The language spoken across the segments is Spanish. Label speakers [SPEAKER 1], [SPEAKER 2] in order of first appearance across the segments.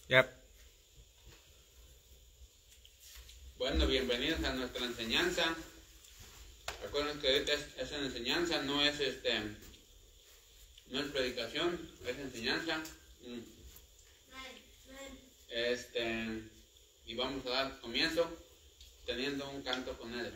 [SPEAKER 1] Yep.
[SPEAKER 2] Bueno, bienvenidos a nuestra enseñanza. Recuerden que ahorita es una enseñanza, no es predicación, es enseñanza. Y vamos a dar comienzo teniendo un canto con él.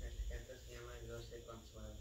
[SPEAKER 3] El canto se llama Dios te consuela.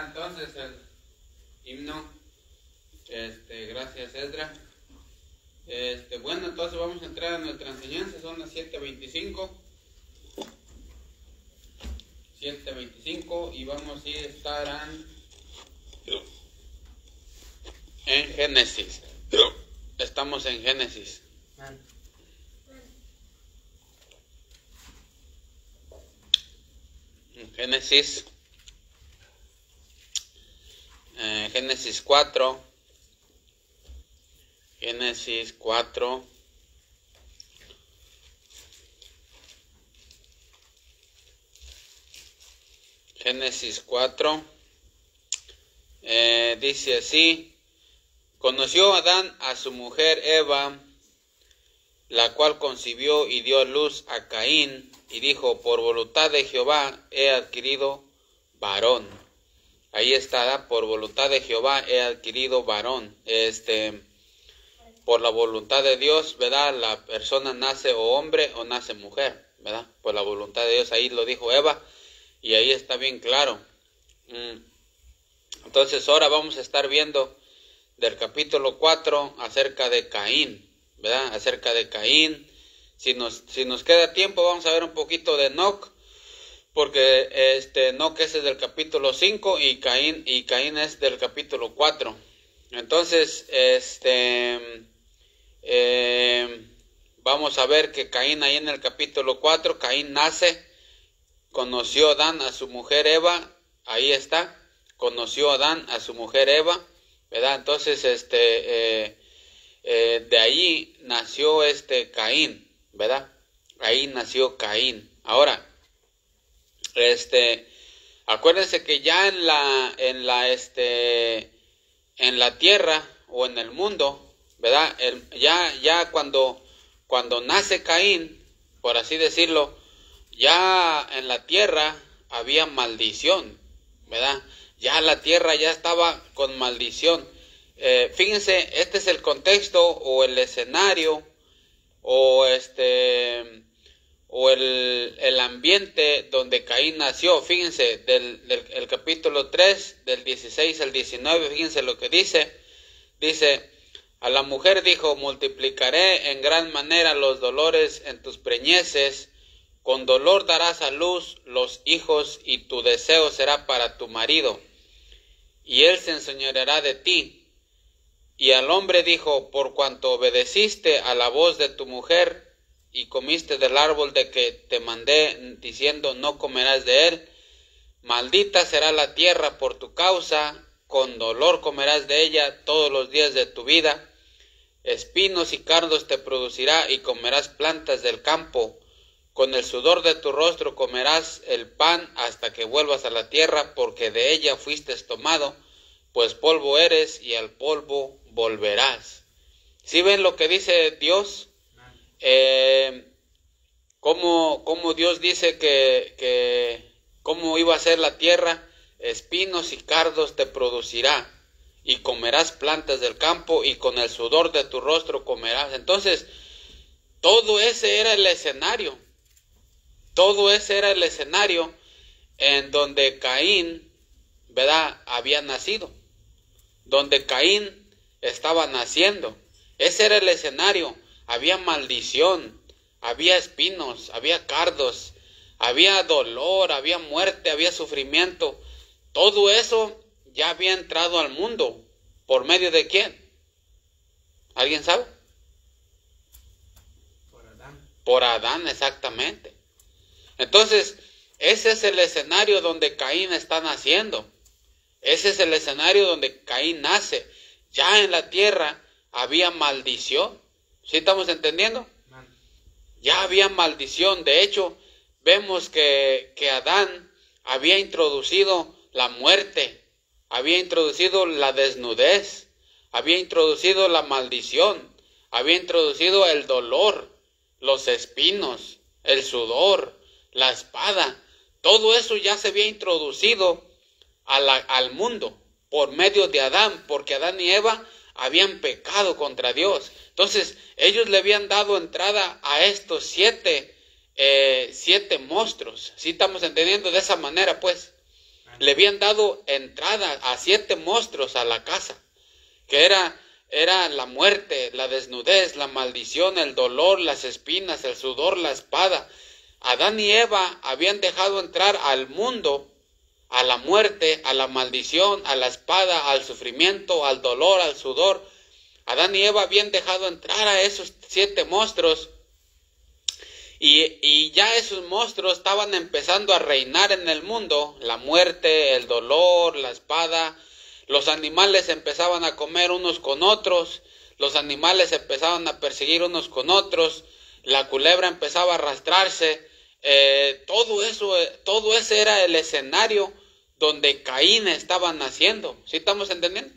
[SPEAKER 2] Entonces el himno, gracias Edra. Bueno, entonces vamos a entrar a nuestra enseñanza, son las 7:25 y vamos a estar en Génesis. Estamos en Génesis. Génesis 4. Génesis 4. Génesis 4. Dice así: conoció Adán a su mujer Eva, la cual concibió y dio luz a Caín, y dijo: por voluntad de Jehová he adquirido varón. Ahí está, por voluntad de Jehová he adquirido varón. Por la voluntad de Dios, ¿verdad? La persona nace o hombre o nace mujer, ¿verdad? Por la voluntad de Dios, ahí lo dijo Eva, y ahí está bien claro. Entonces ahora vamos a estar viendo del capítulo 4 acerca de Caín, ¿verdad? Acerca de Caín. Si nos queda tiempo, vamos a ver un poquito de Enoc, porque Enoc es del capítulo 5 y Caín es del capítulo 4. Entonces, vamos a ver que Caín ahí en el capítulo 4, Caín nace, conoció a Adán a su mujer Eva, ahí está, conoció a Adán a su mujer Eva, ¿verdad? Entonces, de ahí nació Caín, ¿verdad? Ahí nació Caín. Ahora, acuérdense que ya en la tierra o en el mundo, ¿verdad? Ya cuando nace Caín, por así decirlo, ya en la tierra había maldición, ¿verdad? Ya la tierra ya estaba con maldición. Fíjense, este es el contexto o el escenario o el ambiente donde Caín nació. Fíjense, del capítulo 3, del 16 al 19, fíjense lo que dice. Dice: a la mujer dijo: multiplicaré en gran manera los dolores en tus preñeces, con dolor darás a luz los hijos, y tu deseo será para tu marido, y él se enseñoreará de ti. Y al hombre dijo, por cuanto obedeciste a la voz de tu mujer y comiste del árbol de que te mandé, diciendo, no comerás de él, maldita será la tierra por tu causa, con dolor comerás de ella todos los días de tu vida, espinos y cardos te producirá y comerás plantas del campo, con el sudor de tu rostro comerás el pan hasta que vuelvas a la tierra, porque de ella fuiste tomado, pues polvo eres y al polvo volverás. ¿Sí ven lo que dice Dios? Cómo Dios dice que cómo iba a ser la tierra, espinos y cardos te producirá, y comerás plantas del campo, y con el sudor de tu rostro comerás. Entonces, todo ese era el escenario. Todo ese era el escenario en donde Caín, ¿verdad?, había nacido. Donde Caín estaba naciendo. Ese era el escenario. Había maldición, había espinos, había cardos, había dolor, había muerte, había sufrimiento. Todo eso ya había entrado al mundo. ¿Por medio de quién? ¿Alguien sabe?
[SPEAKER 3] Por Adán.
[SPEAKER 2] Por Adán, exactamente. Entonces, ese es el escenario donde Caín está naciendo. Ese es el escenario donde Caín nace. Ya en la tierra había maldición. ¿Sí estamos entendiendo? Ya había maldición. De hecho, vemos que Adán había introducido la muerte, había introducido la desnudez, había introducido la maldición, había introducido el dolor, los espinos, el sudor, la espada. Todo eso ya se había introducido al mundo por medio de Adán, porque Adán y Eva habían pecado contra Dios. Entonces ellos le habían dado entrada a estos siete monstruos. ¿Sí estamos entendiendo? De esa manera, pues le habían dado entrada a 7 monstruos a la casa, que era la muerte, la desnudez, la maldición, el dolor, las espinas, el sudor, la espada. Adán y Eva habían dejado entrar al mundo a la muerte, a la maldición, a la espada, al sufrimiento, al dolor, al sudor. Adán y Eva habían dejado entrar a esos 7 monstruos, y ya esos monstruos estaban empezando a reinar en el mundo. La muerte, el dolor, la espada. Los animales empezaban a comer unos con otros, los animales empezaban a perseguir unos con otros, la culebra empezaba a arrastrarse. Todo ese era el escenario donde Caín estaba naciendo. ¿Sí estamos entendiendo?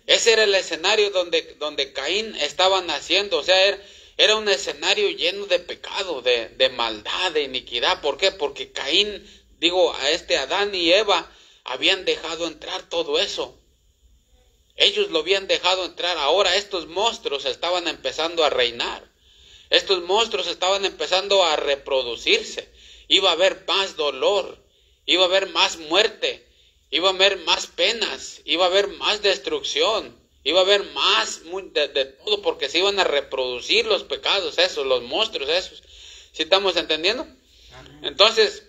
[SPEAKER 2] Ese era el escenario donde Caín estaba naciendo. O sea, era un escenario lleno de pecado, de maldad, de iniquidad. ¿Por qué? Porque Caín, Adán y Eva habían dejado entrar todo eso. Ellos lo habían dejado entrar. Ahora estos monstruos estaban empezando a reinar. Estos monstruos estaban empezando a reproducirse. Iba a haber más dolor, iba a haber más muerte, iba a haber más penas, iba a haber más destrucción, iba a haber más de todo, porque se iban a reproducir los pecados esos, los monstruos esos. ¿Sí estamos entendiendo? Entonces,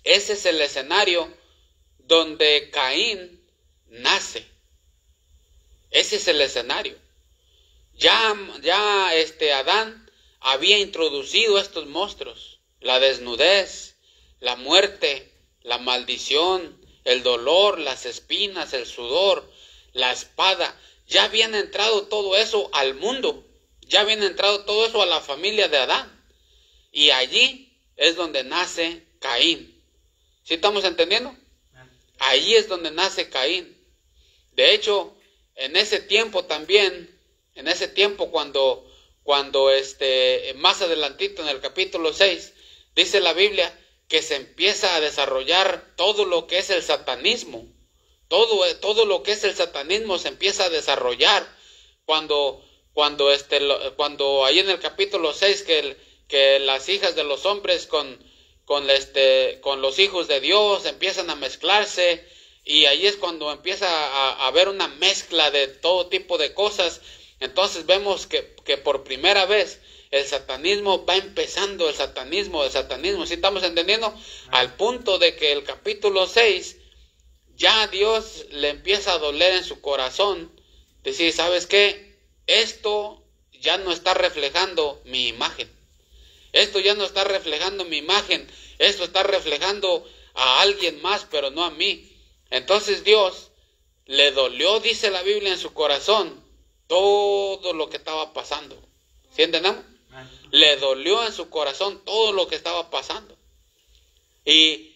[SPEAKER 2] ese es el escenario donde Caín nace. Ese es el escenario. Ya Adán había introducido estos monstruos: la desnudez, la muerte, la maldición, el dolor, las espinas, el sudor, la espada. Ya habían entrado todo eso al mundo. Ya habían entrado todo eso a la familia de Adán. Y allí es donde nace Caín. ¿Sí estamos entendiendo? Allí es donde nace Caín. De hecho, en ese tiempo también, cuando más adelantito en el capítulo 6, dice la Biblia que se empieza a desarrollar todo lo que es el satanismo. Todo lo que es el satanismo se empieza a desarrollar cuando ahí en el capítulo 6 que las hijas de los hombres con los hijos de Dios empiezan a mezclarse, y ahí es cuando empieza a haber una mezcla de todo tipo de cosas. Entonces vemos que por primera vez el satanismo va empezando, el satanismo. ¿Sí estamos entendiendo? Al punto de que el capítulo 6 ya Dios le empieza a doler en su corazón decir, ¿sabes qué? Esto ya no está reflejando mi imagen. Esto ya no está reflejando mi imagen. Esto está reflejando a alguien más, pero no a mí. Entonces Dios le dolió, dice la Biblia, en su corazón todo lo que estaba pasando. ¿Sí entendemos? Le dolió en su corazón todo lo que estaba pasando. Y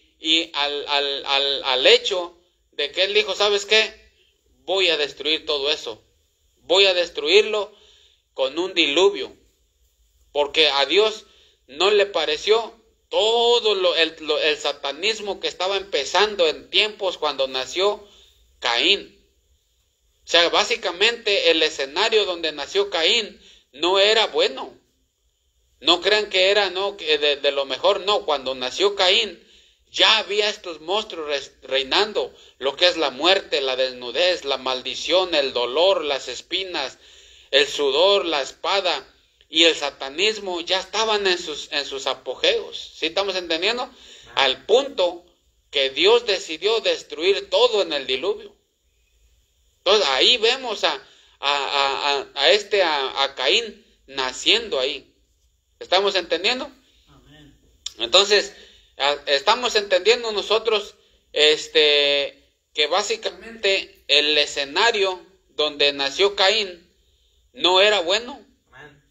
[SPEAKER 2] al hecho de que él dijo, ¿sabes qué? Voy a destruir todo eso. Voy a destruirlo con un diluvio. Porque a Dios no le pareció todo el satanismo que estaba empezando en tiempos cuando nació Caín. O sea, básicamente el escenario donde nació Caín no era bueno. No crean que era de lo mejor, no. Cuando nació Caín ya había estos monstruos reinando, lo que es la muerte, la desnudez, la maldición, el dolor, las espinas, el sudor, la espada y el satanismo ya estaban en sus apogeos. ¿Sí estamos entendiendo? Al punto que Dios decidió destruir todo en el diluvio. Entonces ahí vemos a Caín naciendo ahí. ¿Estamos entendiendo? Amén. Entonces, estamos entendiendo nosotros que básicamente el escenario donde nació Caín no era bueno. Amén.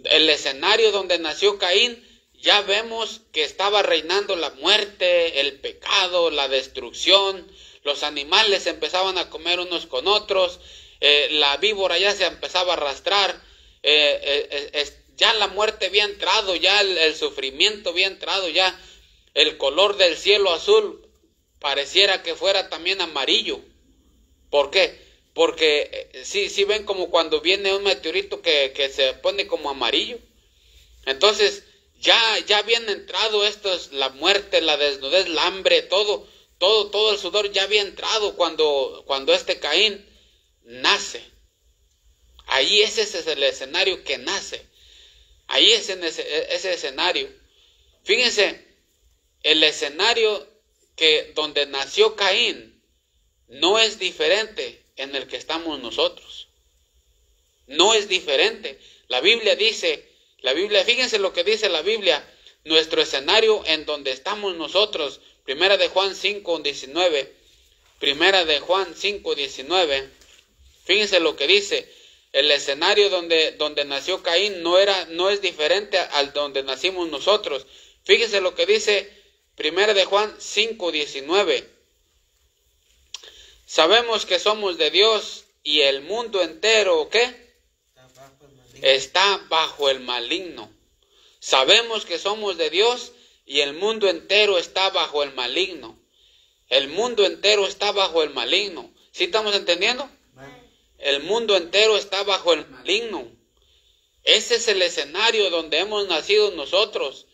[SPEAKER 2] El escenario donde nació Caín, ya vemos que estaba reinando la muerte, el pecado, la destrucción. Los animales empezaban a comer unos con otros, la víbora ya se empezaba a arrastrar, ya la muerte había entrado, ya el sufrimiento había entrado, ya el color del cielo azul pareciera que fuera también amarillo. ¿Por qué? Porque sí ven como cuando viene un meteorito que se pone como amarillo. Entonces ya habían entrado la muerte, la desnudez, el hambre, todo el sudor ya había entrado cuando Caín nace. Ahí ese es el escenario que nace. Ahí es en ese escenario. Fíjense, el escenario donde nació Caín no es diferente en el que estamos nosotros. No es diferente. La Biblia, fíjense lo que dice la Biblia, nuestro escenario en donde estamos nosotros. Primera de Juan 5:19. Primera de Juan 5:19. Fíjense lo que dice. El escenario donde nació Caín no es diferente al donde nacimos nosotros. Fíjense lo que dice Primera de Juan 5:19. Sabemos que somos de Dios y el mundo entero, ¿qué? Está bajo el maligno. Sabemos que somos de Dios y el mundo entero está bajo el maligno. El mundo entero está bajo el maligno. ¿Sí estamos entendiendo? El mundo entero está bajo el maligno. Ese es el escenario donde hemos nacido nosotros.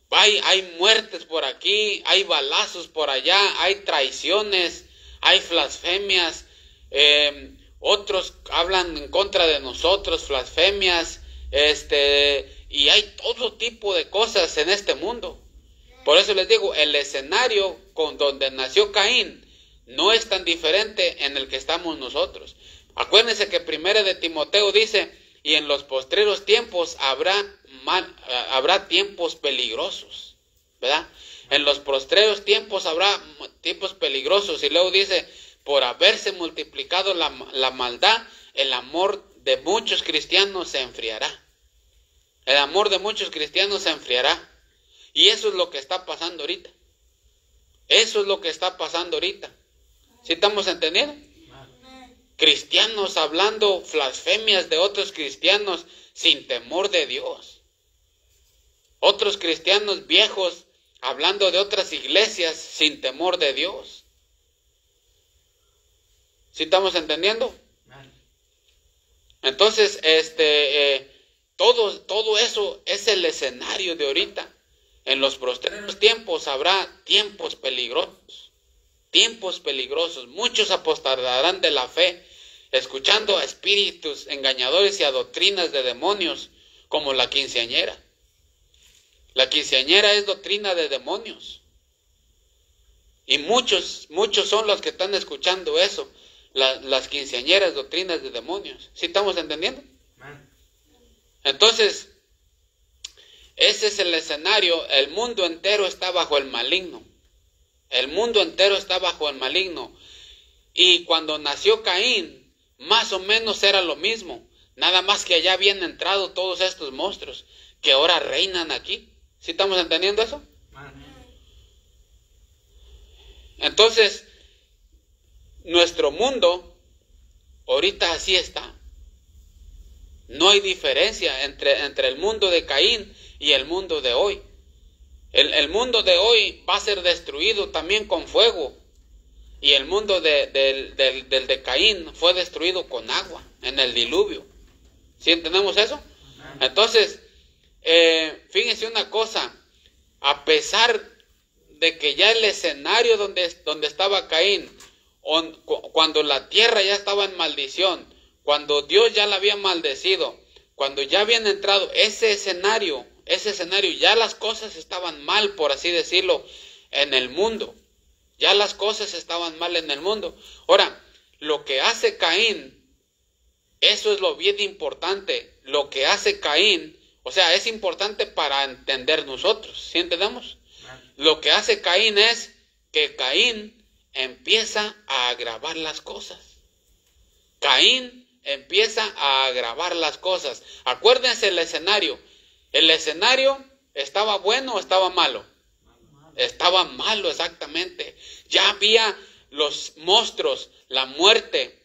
[SPEAKER 2] Hay muertes por aquí, hay balazos por allá, hay traiciones, hay blasfemias. Otros hablan en contra de nosotros, blasfemias, y hay todo tipo de cosas en este mundo. Por eso les digo, el escenario donde nació Caín no es tan diferente en el que estamos nosotros. Acuérdense que Primera de Timoteo dice, y en los postreros tiempos habrá tiempos peligrosos, ¿verdad? En los postreros tiempos habrá tiempos peligrosos. Y luego dice, por haberse multiplicado la maldad, el amor de muchos cristianos se enfriará. El amor de muchos cristianos se enfriará. Y eso es lo que está pasando ahorita. Eso es lo que está pasando ahorita. ¿Sí estamos entendiendo? Cristianos hablando blasfemias de otros cristianos sin temor de Dios. Otros cristianos viejos hablando de otras iglesias sin temor de Dios. ¿Sí estamos entendiendo? Entonces, todo eso es el escenario de ahorita. En los postreros tiempos habrá tiempos peligrosos. Tiempos peligrosos. Muchos apostatarán de la fe, escuchando a espíritus engañadores y a doctrinas de demonios, como la quinceañera. La quinceañera es doctrina de demonios. Y muchos son los que están escuchando eso. las quinceañeras doctrinas de demonios. ¿Sí estamos entendiendo?
[SPEAKER 3] Amén.
[SPEAKER 2] Entonces, ese es el escenario. El mundo entero está bajo el maligno. El mundo entero está bajo el maligno. Y cuando nació Caín, más o menos era lo mismo. Nada más que allá habían entrado todos estos monstruos que ahora reinan aquí. ¿Sí estamos entendiendo eso?
[SPEAKER 3] Amén.
[SPEAKER 2] Entonces, nuestro mundo ahorita así está. No hay diferencia entre el mundo de Caín y el mundo de hoy. El mundo de hoy va a ser destruido también con fuego. Y el mundo del de Caín fue destruido con agua en el diluvio. ¿Sí entendemos eso? Entonces, fíjense una cosa. A pesar de que ya el escenario donde estaba Caín, cuando la tierra ya estaba en maldición, cuando Dios ya la había maldecido, cuando ya habían entrado ese escenario, ya las cosas estaban mal, por así decirlo, en el mundo. Ya las cosas estaban mal en el mundo. Ahora, lo que hace Caín, eso es lo bien importante. Lo que hace Caín, o sea, es importante para entender nosotros. ¿Sí entendemos? Lo que hace Caín es que Caín empieza a agravar las cosas. Caín empieza a agravar las cosas. Acuérdense el escenario. ¿El escenario estaba bueno o estaba malo? Estaba malo, exactamente. Ya había los monstruos, la muerte,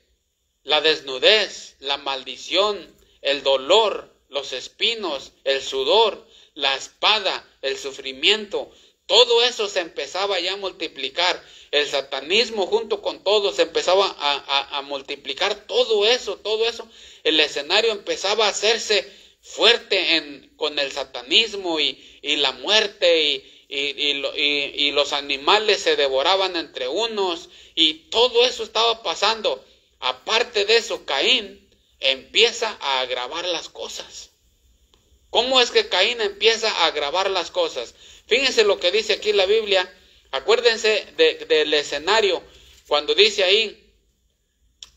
[SPEAKER 2] la desnudez, la maldición, el dolor, los espinos, el sudor, la espada, el sufrimiento. Todo eso se empezaba ya a multiplicar. El satanismo junto con todo se empezaba a multiplicar. Todo eso. El escenario empezaba a hacerse fuerte con el satanismo y la muerte y los animales se devoraban entre unos y todo eso estaba pasando. Aparte de eso, Caín empieza a agravar las cosas. ¿Cómo es que Caín empieza a agravar las cosas? Fíjense lo que dice aquí la Biblia. Acuérdense del escenario cuando dice ahí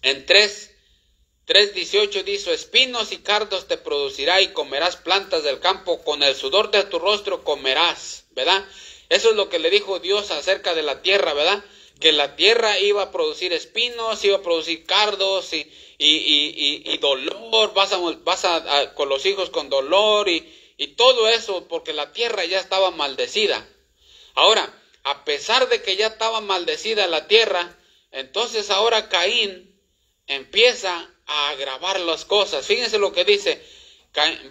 [SPEAKER 2] en 3:18 dice: espinos y cardos te producirá y comerás plantas del campo, con el sudor de tu rostro comerás, ¿verdad? Eso es lo que le dijo Dios acerca de la tierra, ¿verdad? Que la tierra iba a producir espinos, iba a producir cardos y dolor, vas a con los hijos con dolor y todo eso, porque la tierra ya estaba maldecida. Ahora, a pesar de que ya estaba maldecida la tierra, entonces ahora Caín empieza a agravar las cosas. Fíjense lo que dice.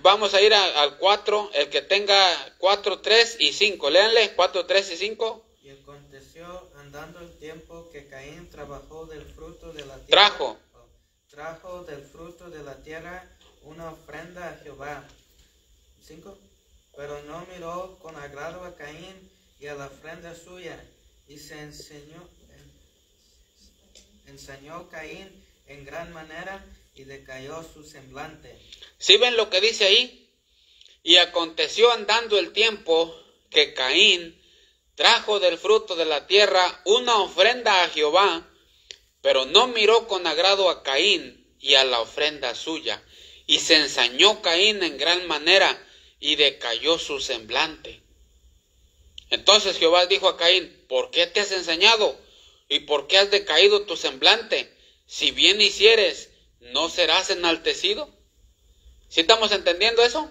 [SPEAKER 2] Vamos a ir al 4, el que tenga 4, 3 y 5. Léanle 4, 3 y 5.
[SPEAKER 3] Y aconteció andando el tiempo que Caín trabajó del fruto de la tierra. Trajo del fruto de la tierra una ofrenda a Jehová. 5. Pero no miró con agrado a Caín y a la ofrenda suya, y se ensañó Caín en gran manera y decayó su semblante.
[SPEAKER 2] ¿Sí ven lo que dice ahí? Y aconteció andando el tiempo que Caín trajo del fruto de la tierra una ofrenda a Jehová, pero no miró con agrado a Caín y a la ofrenda suya, y se ensañó Caín en gran manera y decayó su semblante. Entonces Jehová dijo a Caín: ¿por qué te has ensañado? ¿Y por qué has decaído tu semblante? Si bien hicieres, ¿no serás enaltecido? ¿Sí estamos entendiendo eso?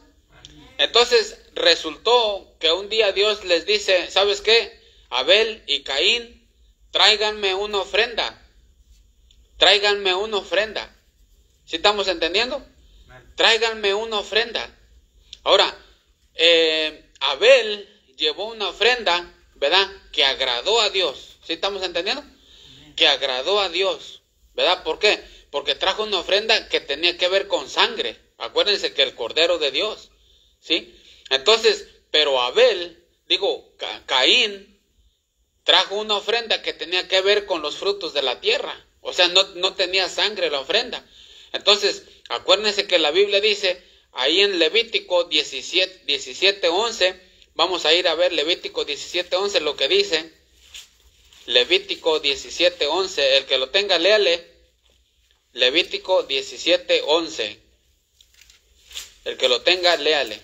[SPEAKER 2] Entonces resultó que un día Dios les dice: ¿sabes qué? Abel y Caín, tráiganme una ofrenda. Tráiganme una ofrenda. ¿Sí estamos entendiendo? Tráiganme una ofrenda. Ahora, Abel llevó una ofrenda, ¿verdad? Que agradó a Dios. ¿Sí estamos entendiendo? Que agradó a Dios, ¿verdad? ¿Por qué? Porque trajo una ofrenda que tenía que ver con sangre. Acuérdense que el Cordero de Dios, ¿sí? Entonces, pero Caín trajo una ofrenda que tenía que ver con los frutos de la tierra. O sea, no tenía sangre la ofrenda. Entonces, acuérdense que la Biblia dice, ahí en Levítico 17:11, vamos a ir a ver Levítico 17:11 lo que dice. Levítico 17:11, el que lo tenga, léale. Levítico 17:11. El que lo tenga, léale.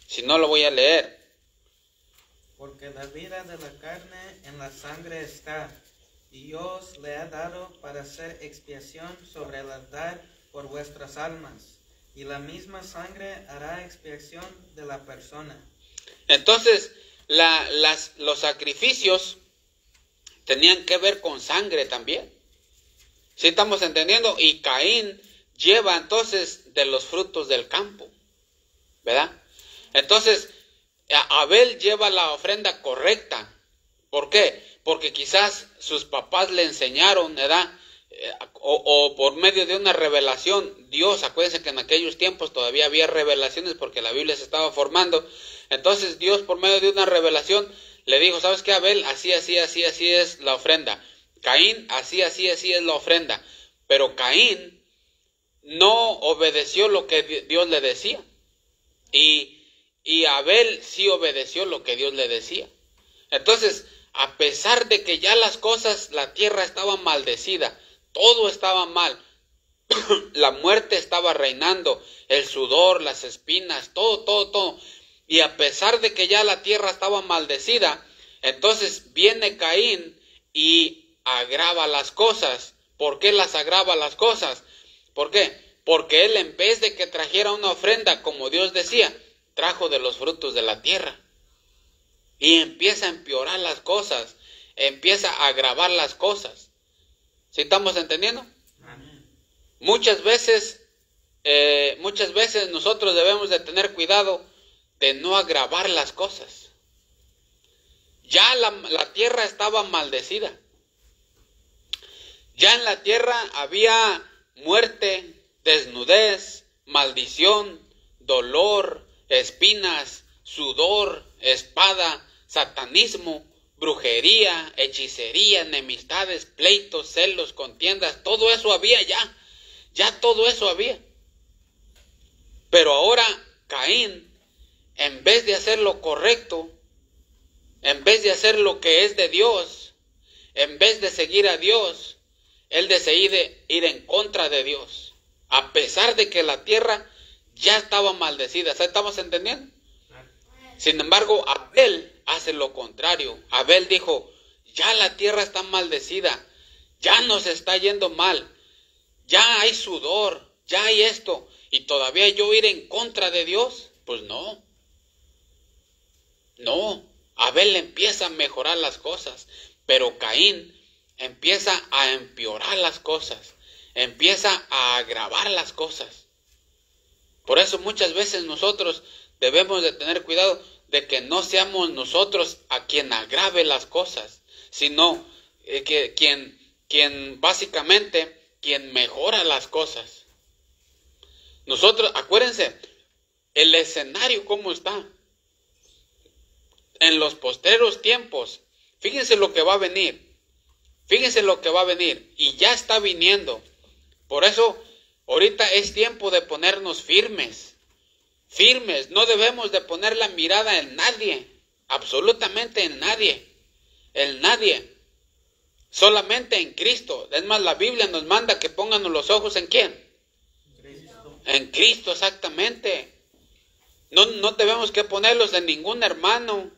[SPEAKER 2] Si no, lo voy a leer.
[SPEAKER 3] Porque la vida de la carne en la sangre está, y Dios le ha dado para hacer expiación sobre el altar por vuestras almas, y la misma sangre hará expiación de la persona.
[SPEAKER 2] Entonces, los sacrificios tenían que ver con sangre también. ¿Sí estamos entendiendo? Y Caín lleva entonces de los frutos del campo, ¿verdad? Entonces, Abel lleva la ofrenda correcta. ¿Por qué? Porque quizás sus papás le enseñaron, ¿verdad? O por medio de una revelación, Dios, acuérdense que en aquellos tiempos todavía había revelaciones porque la Biblia se estaba formando. Entonces Dios, por medio de una revelación, le dijo, ¿sabes qué, Abel? Así es la ofrenda. Caín, así es la ofrenda. Pero Caín no obedeció lo que Dios le decía. Y Abel sí obedeció lo que Dios le decía. Entonces, a pesar de que ya las cosas, la tierra estaba maldecida, todo estaba mal, la muerte estaba reinando, el sudor, las espinas, todo. Y a pesar de que ya la tierra estaba maldecida, entonces viene Caín y agrava las cosas. ¿Por qué las agrava las cosas? ¿Por qué? Porque él, en vez de que trajera una ofrenda como Dios decía, trajo de los frutos de la tierra. Y empieza a empeorar las cosas, empieza a agravar las cosas. ¿Sí estamos entendiendo?
[SPEAKER 3] Amén.
[SPEAKER 2] Muchas veces nosotros debemos de tener cuidado de no agravar las cosas. Ya la tierra estaba maldecida. Ya en la tierra había muerte, desnudez, maldición, dolor, espinas, sudor, espada, satanismo, brujería, hechicería, enemistades, pleitos, celos, contiendas, todo eso había ya todo eso había. Pero ahora Caín, en vez de hacer lo correcto, en vez de hacer lo que es de Dios, en vez de seguir a Dios, él decide ir en contra de Dios, a pesar de que la tierra ya estaba maldecida. ¿Estamos entendiendo? Sin embargo, Abel hace lo contrario. Abel dijo, ya la tierra está maldecida, ya nos está yendo mal, ya hay sudor, ya hay esto, y todavía yo ir en contra de Dios. Pues no, Abel empieza a mejorar las cosas, pero Caín empieza a empeorar las cosas, empieza a agravar las cosas. Por eso muchas veces nosotros debemos de tener cuidado de que no seamos nosotros a quien agrave las cosas, sino quien básicamente, quien mejora las cosas. Nosotros, acuérdense, el escenario cómo está. En los postreros tiempos, fíjense lo que va a venir. Fíjense lo que va a venir. Y ya está viniendo. Por eso, ahorita es tiempo de ponernos firmes. Firmes. No debemos de poner la mirada en nadie. Absolutamente en nadie. En nadie. Solamente en Cristo. Es más, la Biblia nos manda que pónganos los ojos ¿en quién?
[SPEAKER 3] Cristo.
[SPEAKER 2] En Cristo, exactamente. No debemos que ponerlos en ningún hermano.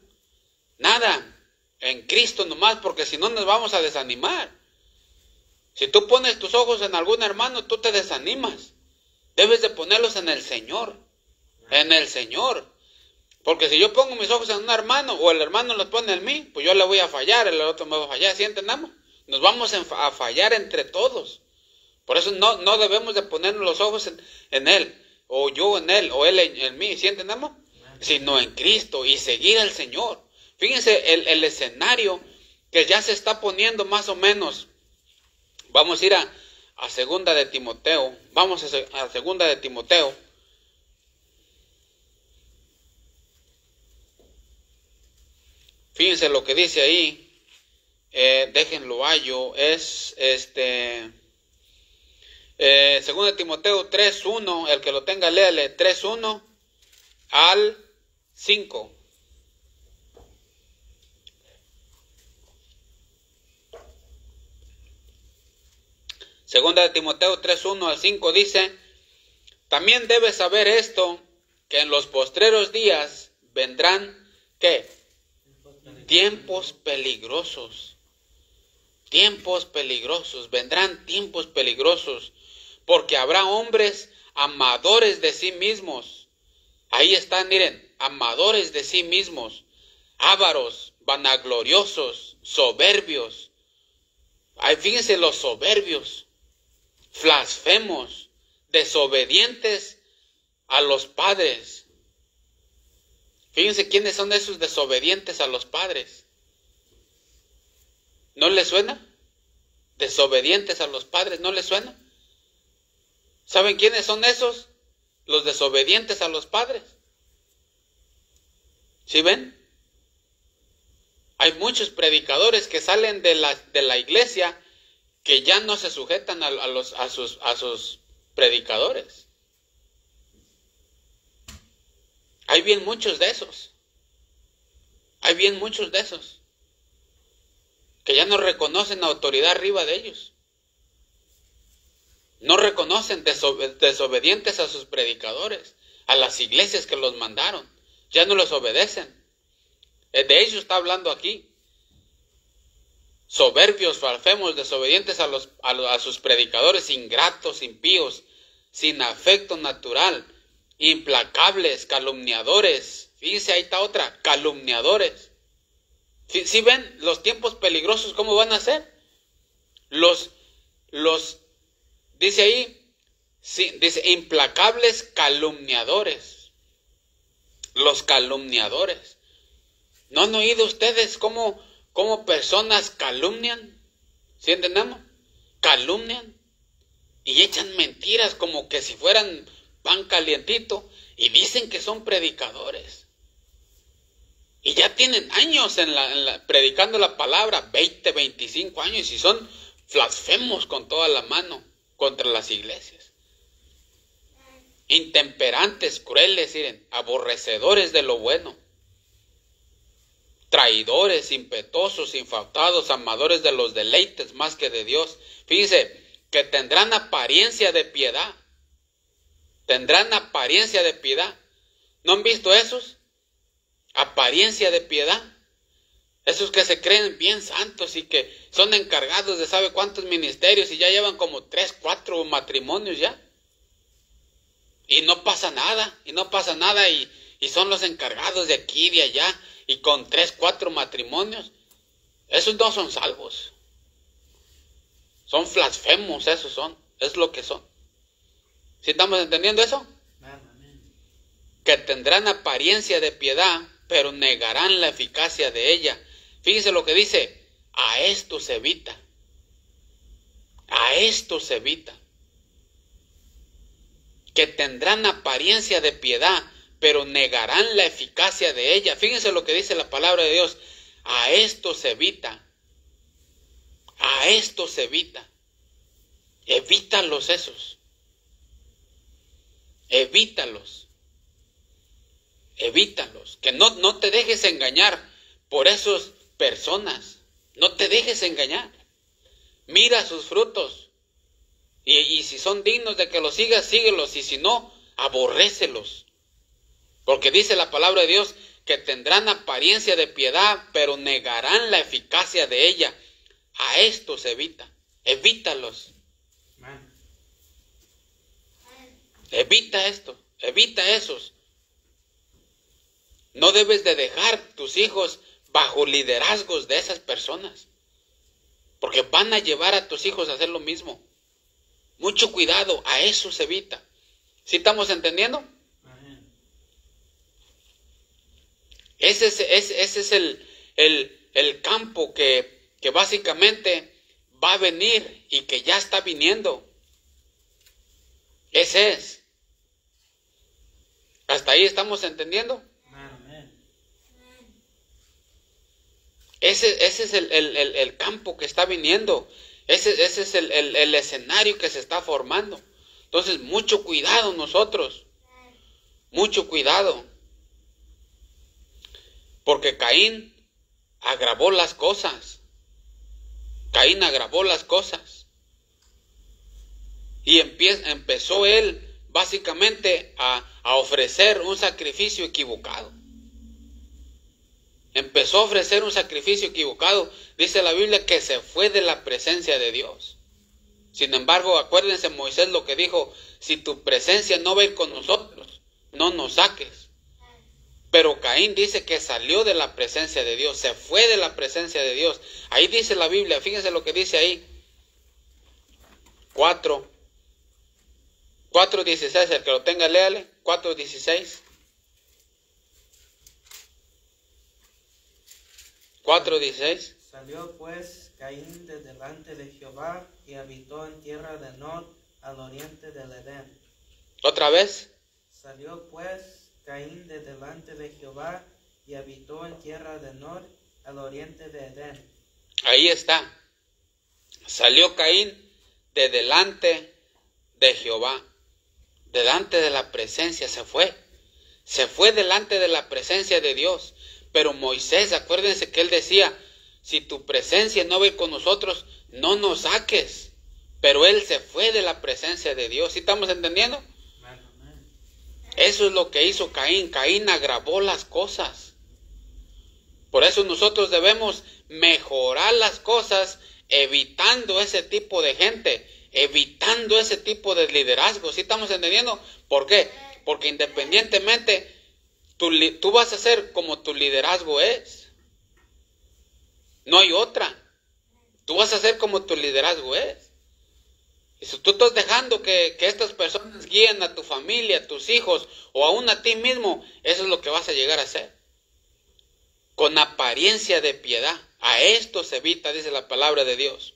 [SPEAKER 2] Nada. En Cristo nomás, porque si no nos vamos a desanimar. Si tú pones tus ojos en algún hermano, tú te desanimas. Debes de ponerlos en el Señor. En el Señor. Porque si yo pongo mis ojos en un hermano, o el hermano los pone en mí, pues yo le voy a fallar, el otro me va a fallar. ¿Sí entendamos? Nos vamos a fallar entre todos. Por eso no debemos de poner los ojos en Él, o yo en Él, o Él en mí. ¿Sí entendamos? Sino en Cristo y seguir al Señor. Fíjense el escenario que ya se está poniendo más o menos. Vamos a ir a segunda de Timoteo. Vamos a segunda de Timoteo. Fíjense lo que dice ahí. Déjenlo hallo. Es segunda de Timoteo 3:1. El que lo tenga, léale. 3:1 al 5. Segunda de Timoteo 3:1-5 dice: también debes saber esto, que en los postreros días vendrán, ¿qué? Tiempos peligrosos. Tiempos peligrosos, vendrán tiempos peligrosos, porque habrá hombres amadores de sí mismos. Ahí están, miren, amadores de sí mismos, ávaros, vanagloriosos, soberbios. Ahí fíjense los soberbios, blasfemos, desobedientes a los padres. Fíjense quiénes son esos desobedientes a los padres. ¿No les suena? Desobedientes a los padres, ¿no les suena? ¿Saben quiénes son esos? Los desobedientes a los padres. ¿Sí ven? Hay muchos predicadores que salen de la iglesia que ya no se sujetan a sus predicadores. Hay bien muchos de esos. Hay bien muchos de esos que ya no reconocen autoridad arriba de ellos. No reconocen, desobedientes a sus predicadores, a las iglesias que los mandaron. Ya no les obedecen. De ellos está hablando aquí. Soberbios, blasfemos, desobedientes a sus predicadores, ingratos, impíos, sin afecto natural, implacables, calumniadores. Fíjense, ahí está otra, calumniadores. ¿Sí ven los tiempos peligrosos cómo van a ser? Dice ahí, sí, dice implacables calumniadores. Los calumniadores. ¿No han oído ustedes cómo personas calumnian? ¿Sí entendemos? Calumnian y echan mentiras como que si fueran pan calientito y dicen que son predicadores. Y ya tienen años predicando la palabra, 20, 25 años, y son blasfemos con toda la mano contra las iglesias. Intemperantes, crueles, miren, aborrecedores de lo bueno. Traidores, impetuosos, infatuados, amadores de los deleites más que de Dios. Fíjense, que tendrán apariencia de piedad. Tendrán apariencia de piedad. ¿No han visto esos? Apariencia de piedad. Esos que se creen bien santos y que son encargados de sabe cuántos ministerios y ya llevan como 3, 4 matrimonios ya. Y no pasa nada, y son los encargados de aquí y de allá y con 3, 4 matrimonios. Esos no son salvos. Son blasfemos, esos son. Es lo que son. ¿Sí estamos entendiendo eso? Que tendrán apariencia de piedad, pero negarán la eficacia de ella. Fíjense lo que dice, a esto se evita. A esto se evita. Que tendrán apariencia de piedad, pero negarán la eficacia de ella. Fíjense lo que dice la palabra de Dios, a esto se evita. A esto se evita. Evítalos esos. Evítalos. Evítalos, que no te dejes engañar por esas personas, no te dejes engañar, mira sus frutos, y si son dignos de que los sigas, síguelos, y si no, aborrécelos, porque dice la palabra de Dios, que tendrán apariencia de piedad, pero negarán la eficacia de ella. A esto se evita, evítalos, evita esto, evita esos. No debes de dejar tus hijos bajo liderazgos de esas personas, porque van a llevar a tus hijos a hacer lo mismo. Mucho cuidado, a eso se evita. ¿Sí estamos entendiendo? Amén. Ese es el campo que básicamente va a venir y que ya está viniendo. Ese es. ¿Hasta ahí estamos entendiendo? Ese es el campo que está viniendo. Ese es el escenario que se está formando. Entonces, mucho cuidado nosotros. Mucho cuidado. Porque Caín agravó las cosas. Caín agravó las cosas. Y empezó él básicamente a ofrecer un sacrificio equivocado. Empezó a ofrecer un sacrificio equivocado. Dice la Biblia que se fue de la presencia de Dios. Sin embargo, acuérdense Moisés lo que dijo: si tu presencia no va a ir con nosotros, no nos saques. Pero Caín dice que salió de la presencia de Dios, se fue de la presencia de Dios. Ahí dice la Biblia, fíjense lo que dice ahí. 4:16, el que lo tenga, léale. 4:16. 4:16.
[SPEAKER 3] Salió pues Caín de delante de Jehová y habitó en tierra de Nod, al oriente del Edén.
[SPEAKER 2] ¿Otra vez?
[SPEAKER 3] Salió pues Caín de delante de Jehová y habitó en tierra de Nod, al oriente de Edén.
[SPEAKER 2] Ahí está. Salió Caín de delante de Jehová, delante de la presencia, se fue. Se fue delante de la presencia de Dios. Pero Moisés, acuérdense que él decía: si tu presencia no va con nosotros, no nos saques. Pero él se fue de la presencia de Dios. ¿Sí estamos entendiendo? Eso es lo que hizo Caín. Caín agravó las cosas. Por eso nosotros debemos mejorar las cosas, evitando ese tipo de gente, evitando ese tipo de liderazgo. ¿Sí estamos entendiendo? ¿Por qué? Porque independientemente, tú vas a ser como tu liderazgo es. No hay otra. Tú vas a ser como tu liderazgo es. Y si tú estás dejando que estas personas guíen a tu familia, a tus hijos o aún a ti mismo, eso es lo que vas a llegar a hacer. Con apariencia de piedad. A esto se evita, dice la palabra de Dios.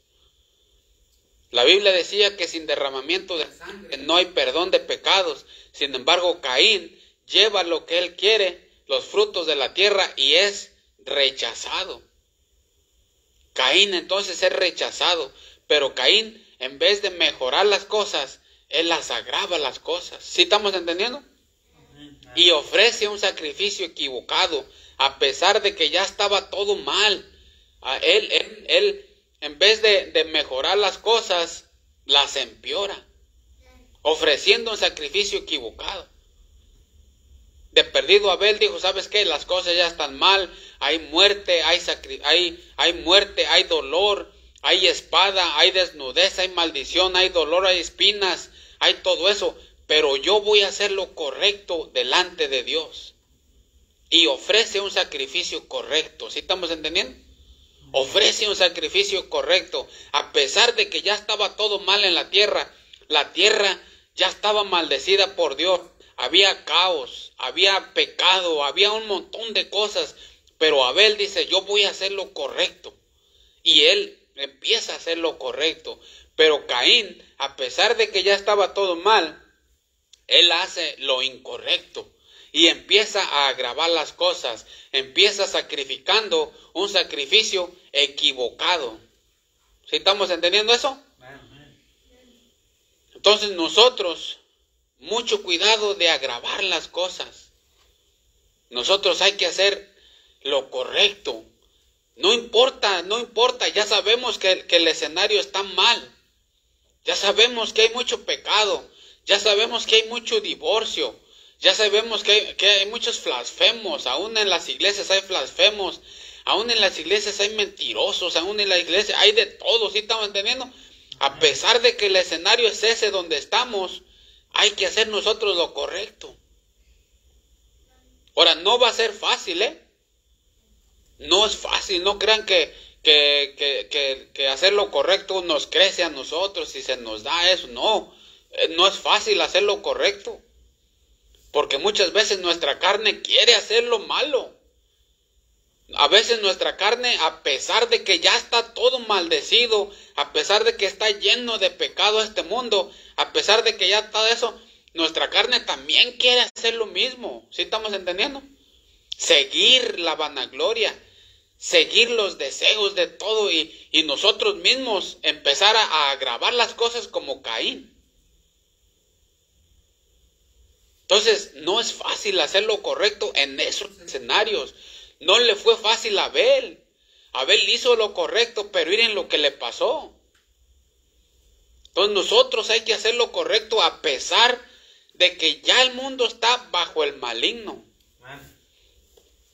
[SPEAKER 2] La Biblia decía que sin derramamiento de sangre no hay perdón de pecados. Sin embargo, Caín lleva lo que él quiere, los frutos de la tierra, y es rechazado. Caín entonces es rechazado. Pero Caín, en vez de mejorar las cosas, él las agrava las cosas. ¿Sí estamos entendiendo? Y ofrece un sacrificio equivocado, a pesar de que ya estaba todo mal. Él en vez de mejorar las cosas, las empeora, ofreciendo un sacrificio equivocado. De perdido Abel dijo: ¿sabes qué? Las cosas ya están mal, hay muerte, hay muerte, hay dolor, hay espada, hay desnudez, hay maldición, hay dolor, hay espinas, hay todo eso, pero yo voy a hacer lo correcto delante de Dios. Y ofrece un sacrificio correcto. ¿Sí estamos entendiendo? Ofrece un sacrificio correcto, a pesar de que ya estaba todo mal en la tierra ya estaba maldecida por Dios. Había caos, había pecado, había un montón de cosas, pero Abel dice: yo voy a hacer lo correcto. Y él empieza a hacer lo correcto. Pero Caín, a pesar de que ya estaba todo mal, él hace lo incorrecto y empieza a agravar las cosas, empieza sacrificando un sacrificio equivocado. ¿Sí estamos entendiendo eso? Entonces nosotros, mucho cuidado de agravar las cosas. Nosotros hay que hacer lo correcto. No importa, ya sabemos que el escenario está mal. Ya sabemos que hay mucho pecado. Ya sabemos que hay mucho divorcio. Ya sabemos que hay muchos blasfemos. Aún en las iglesias hay blasfemos. Aún en las iglesias hay mentirosos. Aún en la iglesia hay de todo. ¿Sí estamos entendiendo? A pesar de que el escenario es ese donde estamos, hay que hacer nosotros lo correcto. Ahora, no va a ser fácil, ¿eh? No es fácil. No crean que hacer lo correcto nos crece a nosotros y se nos da eso. No, no es fácil hacer lo correcto. Porque muchas veces nuestra carne quiere hacer lo malo. A veces nuestra carne, a pesar de que ya está todo maldecido, a pesar de que está lleno de pecado este mundo, a pesar de que ya está eso, nuestra carne también quiere hacer lo mismo. ¿Sí estamos entendiendo? Seguir la vanagloria, seguir los deseos de todo y nosotros mismos empezar a agravar las cosas como Caín. Entonces, no es fácil hacer lo correcto en esos escenarios. No le fue fácil a Abel. Abel hizo lo correcto, pero miren lo que le pasó. Entonces nosotros hay que hacer lo correcto a pesar de que ya el mundo está bajo el maligno.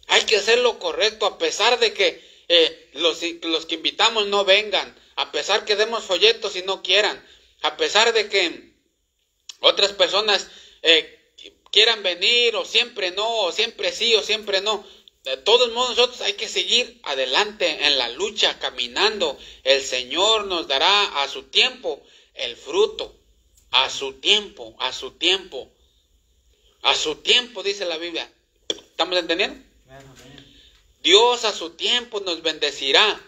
[SPEAKER 2] Hay que hacer lo correcto a pesar de que los que invitamos no vengan, a pesar que demos folletos y no quieran, a pesar de que otras personas quieran venir o siempre no, o siempre sí o siempre no. De todos modos nosotros hay que seguir adelante en la lucha, caminando. El Señor nos dará a su tiempo el fruto, a su tiempo, a su tiempo, a su tiempo, dice la Biblia. ¿Estamos entendiendo? Dios a su tiempo nos bendecirá.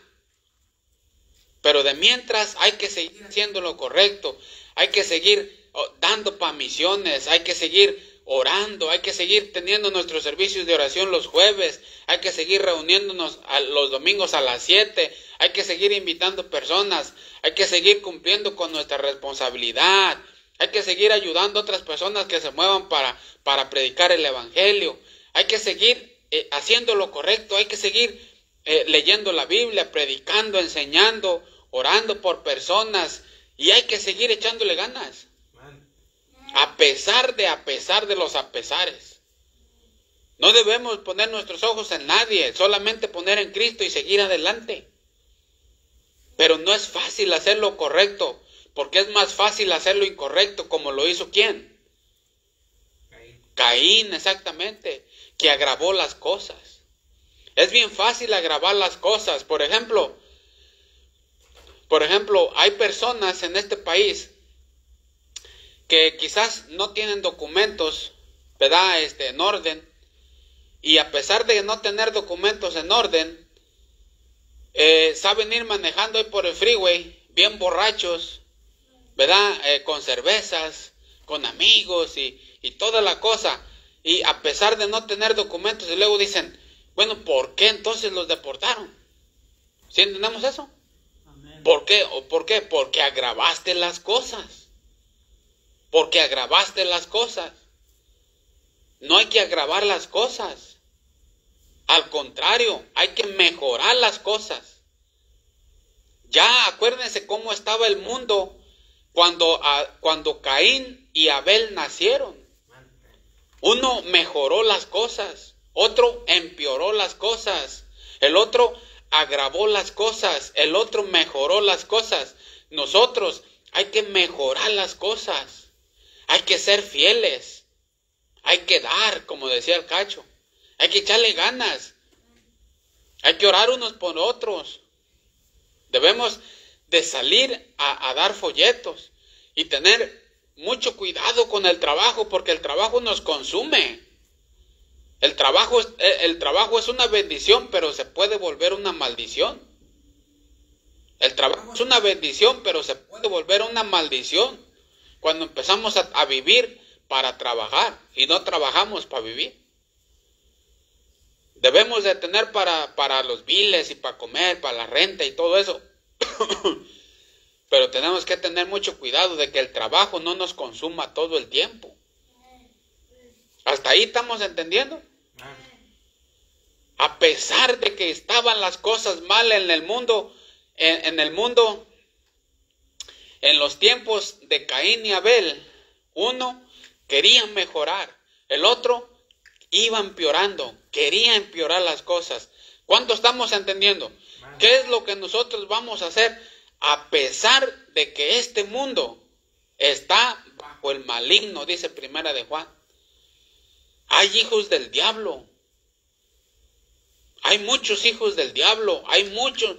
[SPEAKER 2] Pero de mientras hay que seguir haciendo lo correcto, hay que seguir dando para misiones, hay que seguir orando, hay que seguir teniendo nuestros servicios de oración los jueves, hay que seguir reuniéndonos los domingos a las 7, hay que seguir invitando personas, hay que seguir cumpliendo con nuestra responsabilidad, hay que seguir ayudando a otras personas que se muevan para predicar el evangelio, hay que seguir haciendo lo correcto, hay que seguir leyendo la Biblia, predicando, enseñando, orando por personas, y hay que seguir echándole ganas. A pesar de los apesares. No debemos poner nuestros ojos en nadie, solamente poner en Cristo y seguir adelante. Pero no es fácil hacer lo correcto, porque es más fácil hacer lo incorrecto, como lo hizo ¿quién? Caín, exactamente, que agravó las cosas. Es bien fácil agravar las cosas. Por ejemplo, hay personas en este país que quizás no tienen documentos, ¿verdad? En orden, y a pesar de no tener documentos en orden, saben ir manejando ahí por el freeway, bien borrachos, ¿verdad? Con cervezas, con amigos y toda la cosa, y a pesar de no tener documentos, y luego dicen, bueno, ¿por qué entonces los deportaron? ¿Sí entendemos eso? Amén. ¿Por qué? ¿Por qué? Porque agravaste las cosas. Porque agravaste las cosas. No hay que agravar las cosas. Al contrario, hay que mejorar las cosas. Ya acuérdense cómo estaba el mundo cuando Caín y Abel nacieron. Uno mejoró las cosas, otro empeoró las cosas, el otro agravó las cosas, el otro mejoró las cosas. Nosotros hay que mejorar las cosas. Hay que ser fieles, hay que dar, como decía el Cacho, hay que echarle ganas, hay que orar unos por otros. Debemos de salir a dar folletos y tener mucho cuidado con el trabajo, porque el trabajo nos consume. El trabajo es una bendición, pero se puede volver una maldición. El trabajo es una bendición, pero se puede volver una maldición. Cuando empezamos a vivir para trabajar y no trabajamos para vivir. Debemos de tener para los biles y para comer, para la renta y todo eso. Pero tenemos que tener mucho cuidado de que el trabajo no nos consuma todo el tiempo. ¿Hasta ahí estamos entendiendo? A pesar de que estaban las cosas mal en el mundo, en los tiempos de Caín y Abel, uno quería mejorar, el otro iba empeorando, quería empeorar las cosas. ¿Cuánto estamos entendiendo? ¿Qué es lo que nosotros vamos a hacer a pesar de que este mundo está bajo el maligno? Dice Primera de Juan. Hay hijos del diablo. Hay muchos hijos del diablo. Hay muchos.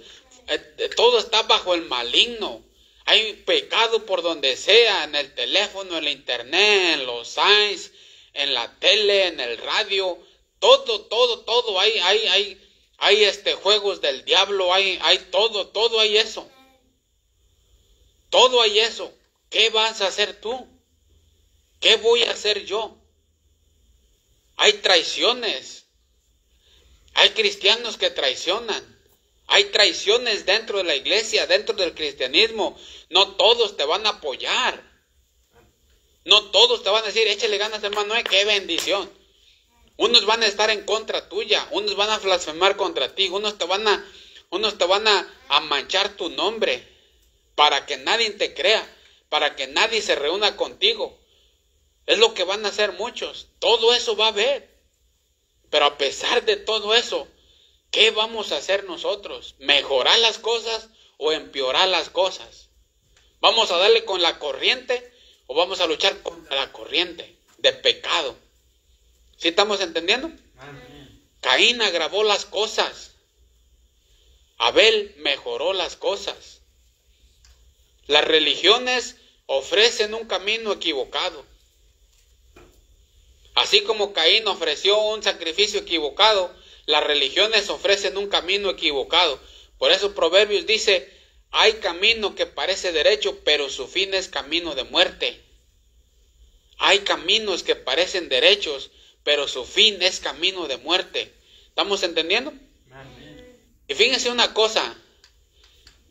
[SPEAKER 2] Todo está bajo el maligno. Hay pecado por donde sea, en el teléfono, en la internet, en los signs, en la tele, en el radio, todo. Hay juegos del diablo, hay todo hay eso. Todo hay eso. ¿Qué vas a hacer tú? ¿Qué voy a hacer yo? Hay traiciones. Hay cristianos que traicionan. Hay traiciones dentro de la iglesia, dentro del cristianismo. No todos te van a apoyar. No todos te van a decir, échale ganas, hermano, qué bendición. Unos van a estar en contra tuya, unos van a blasfemar contra ti, unos te van a manchar tu nombre para que nadie te crea, para que nadie se reúna contigo. Es lo que van a hacer muchos. Todo eso va a haber. Pero a pesar de todo eso, ¿qué vamos a hacer nosotros? ¿Mejorar las cosas o empeorar las cosas? ¿Vamos a darle con la corriente o vamos a luchar contra la corriente de pecado? ¿Sí estamos entendiendo?
[SPEAKER 3] Amén.
[SPEAKER 2] Caín agravó las cosas. Abel mejoró las cosas. Las religiones ofrecen un camino equivocado. Así como Caín ofreció un sacrificio equivocado, las religiones ofrecen un camino equivocado. Por eso Proverbios dice, hay camino que parece derecho, pero su fin es camino de muerte. Hay caminos que parecen derechos, pero su fin es camino de muerte. ¿Estamos entendiendo?
[SPEAKER 3] Amén.
[SPEAKER 2] Y fíjense una cosa,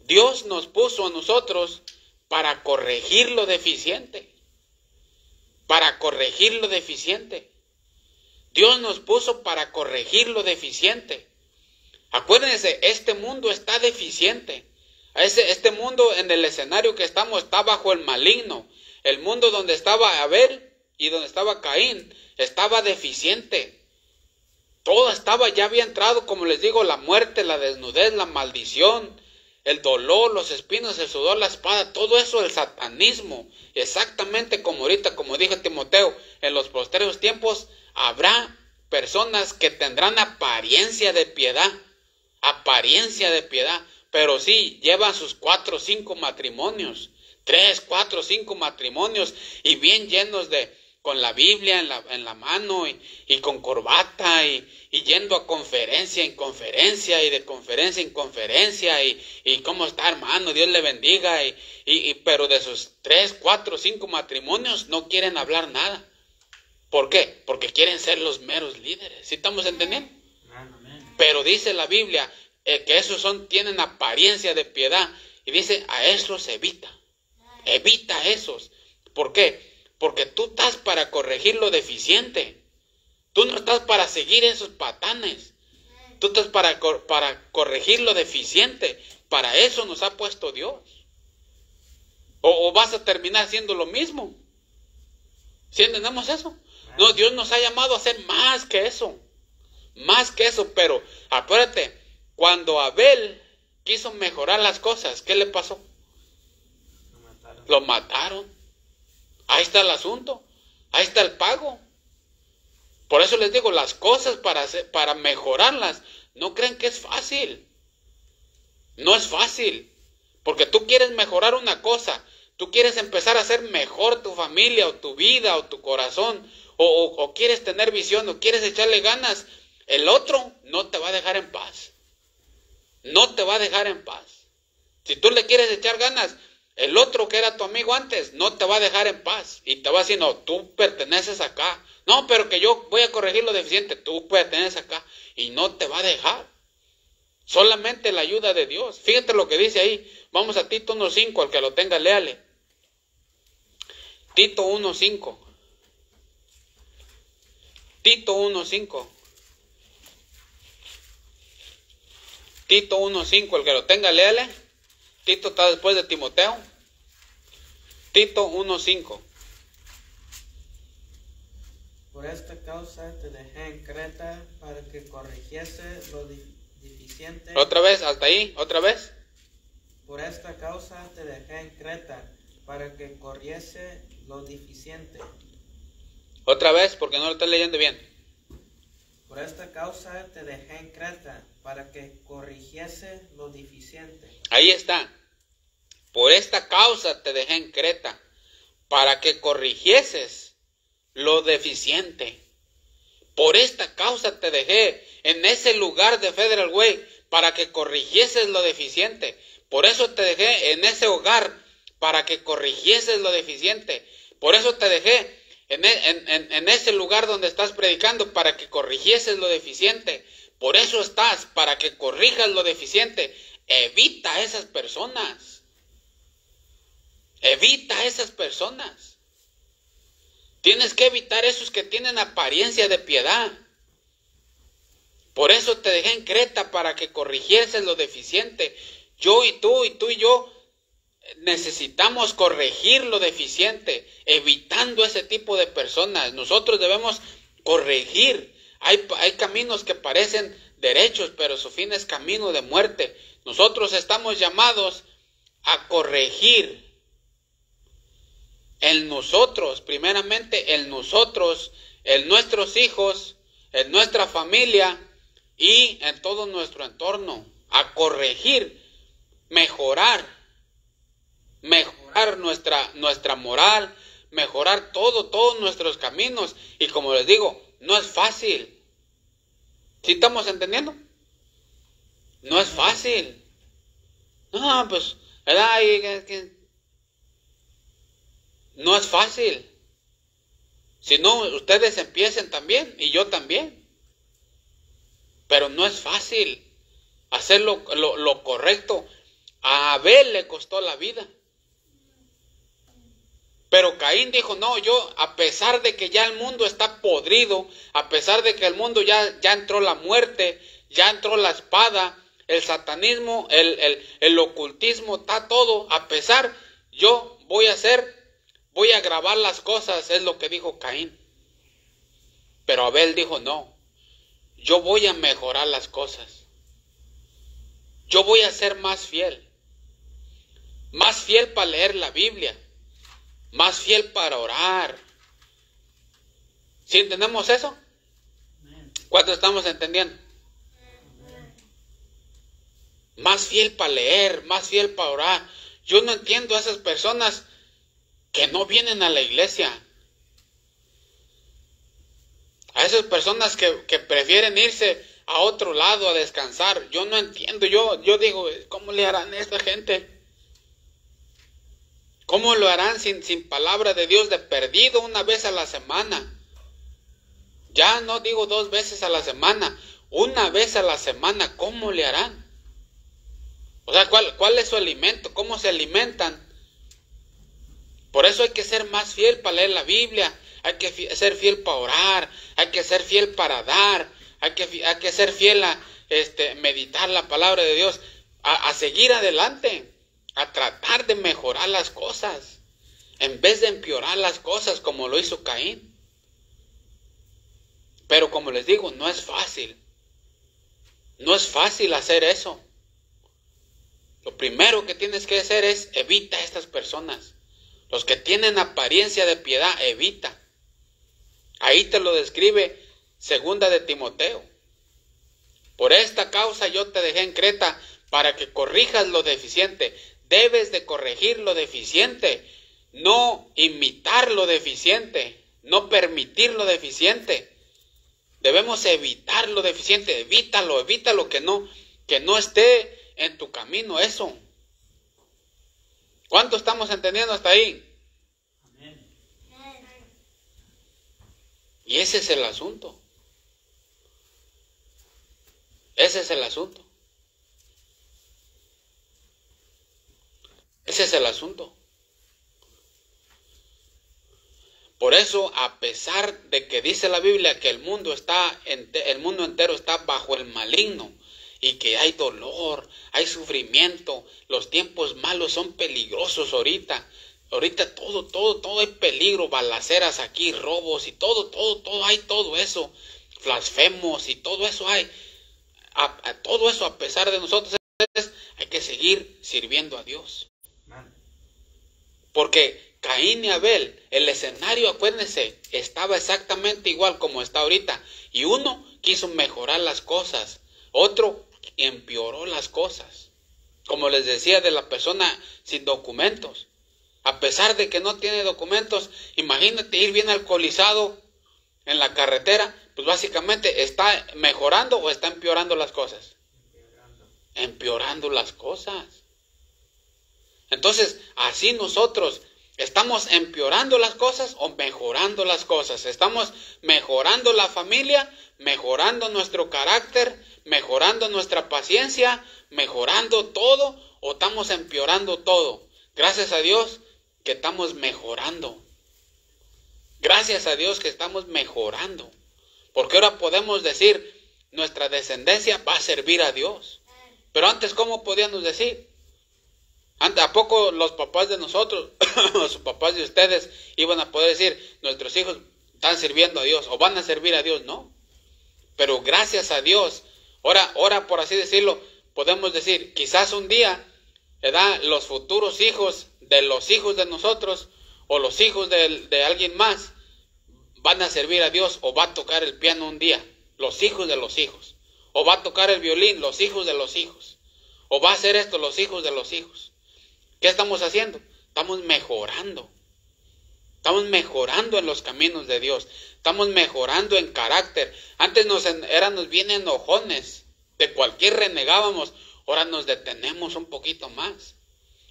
[SPEAKER 2] Dios nos puso a nosotros para corregir lo deficiente. Para corregir lo deficiente. Dios nos puso para corregir lo deficiente. Acuérdense, este mundo está deficiente. Este mundo en el escenario que estamos está bajo el maligno. El mundo donde estaba Abel y donde estaba Caín estaba deficiente. Todo estaba, ya había entrado, como les digo, la muerte, la desnudez, la maldición, el dolor, los espinos, el sudor, la espada, todo eso, el satanismo. Exactamente como ahorita, como dijo Timoteo, en los posteriores tiempos habrá personas que tendrán apariencia de piedad, pero sí, llevan sus 4 o 5 matrimonios, 3, 4, 5 matrimonios, y bien llenos con la Biblia en la mano, y con corbata, y yendo a conferencia en conferencia, y de conferencia en conferencia, y cómo está, hermano, Dios le bendiga, pero de sus 3, 4, 5 matrimonios no quieren hablar nada. ¿Por qué? Porque quieren ser los meros líderes. ¿Sí estamos entendiendo?
[SPEAKER 3] Amén.
[SPEAKER 2] Pero dice la Biblia que esos tienen apariencia de piedad. Y dice, a esos evita. Evita a esos. ¿Por qué? Porque tú estás para corregir lo deficiente. Tú no estás para seguir esos patanes. Tú estás para corregir lo deficiente. Para eso nos ha puesto Dios. O vas a terminar haciendo lo mismo. ¿Sí entendemos eso? No, Dios nos ha llamado a hacer más que eso. Más que eso, pero acuérdate, cuando Abel quiso mejorar las cosas, ¿qué le pasó? Lo mataron. Ahí está el asunto. Ahí está el pago. Por eso les digo, las cosas para mejorarlas, no crean que es fácil. No es fácil. Porque tú quieres mejorar una cosa, tú quieres empezar a hacer mejor tu familia, o tu vida, o tu corazón, o quieres tener visión, o quieres echarle ganas, el otro no te va a dejar en paz. No te va a dejar en paz. Si tú le quieres echar ganas, el otro que era tu amigo antes no te va a dejar en paz. Y te va a decir, no, tú perteneces acá. No, pero que yo voy a corregir lo deficiente, tú perteneces acá. Y no te va a dejar. Solamente la ayuda de Dios. Fíjate lo que dice ahí. Vamos a Tito 1.5, al que lo tenga, léale. Tito 1.5. Tito 1.5. Tito 1.5, el que lo tenga, léale. Tito está después de Timoteo. Tito 1.5.
[SPEAKER 3] Por esta causa te dejé en Creta para que corrigiese lo deficiente.
[SPEAKER 2] Otra vez, hasta ahí, otra vez.
[SPEAKER 3] Por esta causa te dejé en Creta para que corriese lo deficiente.
[SPEAKER 2] Otra vez, porque no lo estás leyendo bien.
[SPEAKER 3] Por esta causa te dejé en Creta para que corrigiese lo deficiente.
[SPEAKER 2] Ahí está. Por esta causa te dejé en Creta para que corrigieses lo deficiente. Por esta causa te dejé en ese lugar de Federal Way para que corrigieses lo deficiente. Por eso te dejé en ese hogar para que corrigieses lo deficiente. Por eso te dejé en ese lugar donde estás predicando para que corrigieses lo deficiente. Por eso estás, para que corrijas lo deficiente. Evita a esas personas. Evita a esas personas. Tienes que evitar esos que tienen apariencia de piedad. Por eso te dejé en Creta para que corrigieses lo deficiente. Yo y tú y yo necesitamos corregir lo deficiente, evitando ese tipo de personas. Nosotros debemos corregir. Hay caminos que parecen derechos, pero su fin es camino de muerte. Nosotros estamos llamados a corregir en nosotros, primeramente en nosotros, en nuestros hijos, en nuestra familia y en todo nuestro entorno, a corregir, mejorar nuestra moral, mejorar todos nuestros caminos. Y como les digo, no es fácil. ¿Sí estamos entendiendo? No es fácil. No, pues, ¿verdad? No es fácil. Si no, ustedes empiecen también, y yo también. Pero no es fácil hacer lo correcto. A Abel le costó la vida. Pero Caín dijo, no, yo, a pesar de que ya el mundo está podrido, a pesar de que el mundo ya entró la muerte, ya entró la espada, el satanismo, el ocultismo, está todo, a pesar, yo voy a grabar las cosas, es lo que dijo Caín. Pero Abel dijo, no, yo voy a mejorar las cosas. Yo voy a ser más fiel para leer la Biblia, más fiel para orar. ¿Sí entendemos eso? ¿Cuánto estamos entendiendo? Más fiel para leer, más fiel para orar. Yo no entiendo a esas personas que no vienen a la iglesia. A esas personas que prefieren irse a otro lado a descansar. Yo no entiendo. Yo digo, ¿cómo le harán a esta gente? ¿Cómo lo harán sin palabra de Dios de perdido una vez a la semana? Ya no digo 2 veces a la semana, una vez a la semana, ¿cómo le harán? O sea, ¿cuál es su alimento? ¿Cómo se alimentan? Por eso hay que ser más fiel para leer la Biblia, hay que ser fiel para orar, hay que ser fiel para dar, hay que ser fiel a meditar la palabra de Dios, a seguir adelante, a tratar de mejorar las cosas, en vez de empeorar las cosas como lo hizo Caín. Pero como les digo, no es fácil. No es fácil hacer eso. Lo primero que tienes que hacer es evita a estas personas. Los que tienen apariencia de piedad, evita. Ahí te lo describe 2 de Timoteo. Por esta causa yo te dejé en Creta para que corrijas lo deficiente. Debes de corregir lo deficiente, no imitar lo deficiente, no permitir lo deficiente. Debemos evitar lo deficiente, evítalo que no esté en tu camino eso. ¿Cuánto estamos entendiendo hasta ahí? Amén. Y ese es el asunto. Ese es el asunto. Ese es el asunto. Por eso, a pesar de que dice la Biblia que el mundo entero está bajo el maligno y que hay dolor, hay sufrimiento, los tiempos malos son peligrosos ahorita. Ahorita todo hay peligro, balaceras aquí, robos y todo hay todo eso, blasfemos y todo eso hay. Todo eso a pesar de nosotros hay que seguir sirviendo a Dios. Porque Caín y Abel, el escenario, acuérdense, estaba exactamente igual como está ahorita. Y uno quiso mejorar las cosas, otro empeoró las cosas. Como les decía de la persona sin documentos. A pesar de que no tiene documentos, imagínate ir bien alcoholizado en la carretera, pues básicamente está mejorando o está empeorando las cosas. Empeorando las cosas. Entonces, así nosotros estamos empeorando las cosas o mejorando las cosas. Estamos mejorando la familia, mejorando nuestro carácter, mejorando nuestra paciencia, mejorando todo, o estamos empeorando todo. Gracias a Dios que estamos mejorando. Gracias a Dios que estamos mejorando. Porque ahora podemos decir, nuestra descendencia va a servir a Dios. Pero antes, ¿cómo podíamos decir? ¿A poco los papás de nosotros, los papás de ustedes, iban a poder decir, nuestros hijos están sirviendo a Dios o van a servir a Dios? No. Pero gracias a Dios, ahora por así decirlo, podemos decir, quizás un día, ¿verdad?, los futuros hijos de los hijos de nosotros o los hijos de alguien más van a servir a Dios, o va a tocar el piano un día, los hijos de los hijos, o va a tocar el violín, los hijos de los hijos, o va a hacer esto, los hijos de los hijos. ¿Qué estamos haciendo? Estamos mejorando. Estamos mejorando en los caminos de Dios. Estamos mejorando en carácter. Antes éramos bien enojones. De cualquier renegábamos. Ahora nos detenemos un poquito más.